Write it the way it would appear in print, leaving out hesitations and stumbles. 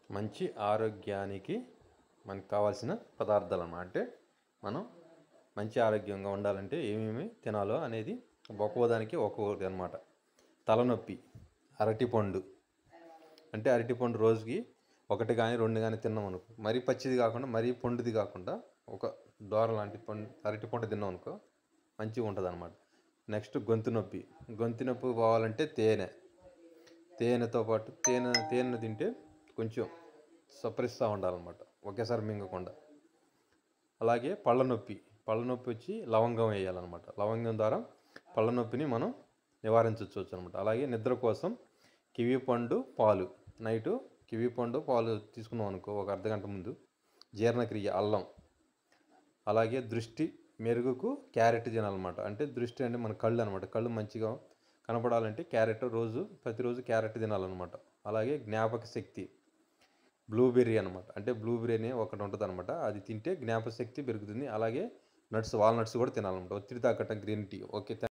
మంచి ఆరోగ్యానికి మనకు కావాల్సిన పదార్థాలు అన్నమాట. అంటే మనం మంచి ఆరోగ్యంగా ఉండాలంటే ఏమేమి తినాలో అనేది ఒక్కోదానికి ఒక్కొక్కటి అనమాట. తలనొప్పి, అరటిపండు. అంటే అరటిపండు రోజుకి ఒకటి కానీ 2 కానీ తిన్నాం అనుకో, మరీ పచ్చిది కాకుండా మరీ పండుది కాకుండా ఒక దోర లాంటి అరటిపండు తిన్నాం అనుకో మంచిగా ఉంటుంది అనమాట. నెక్స్ట్ గొంతు నొప్పి. గొంతు నొప్పి పోవాలంటే తేనెతో పాటు తేనె తింటే కొంచెం సపరిస్తూ ఉండాలన్నమాట, ఒకేసారి మింగకుండా. అలాగే పళ్ళ నొప్పి వచ్చి లవంగం వేయాలన్నమాట. లవంగం ద్వారా పళ్ళ నొప్పిని మనం నివారించవచ్చు అనమాట. అలాగే నిద్ర కోసం కివి పండు పాలు, నైటు కివి పండు పాలు తీసుకున్నాం అనుకో ఒక అర్ధగంట ముందు. జీర్ణక్రియ అల్లం. అలాగే దృష్టి మెరుగుకు క్యారెట్ తినాలన్నమాట. అంటే దృష్టి అంటే మన కళ్ళు అనమాట. కళ్ళు మంచిగా కనపడాలంటే ప్రతిరోజు క్యారెట్ తినాలన్నమాట. అలాగే జ్ఞాపక శక్తి బ్లూబెర్రీ అనమాట. అంటే బ్లూబెర్రీ అని ఒకటి ఉంటుంది అనమాట. అది తింటే జ్ఞాపక శక్తి పెరుగుతుంది. అలాగే వాల్నట్స్ కూడా తినాలన్నమాట. ఒత్తిడి తగ్గటం గ్రీన్ టీ. ఓకే.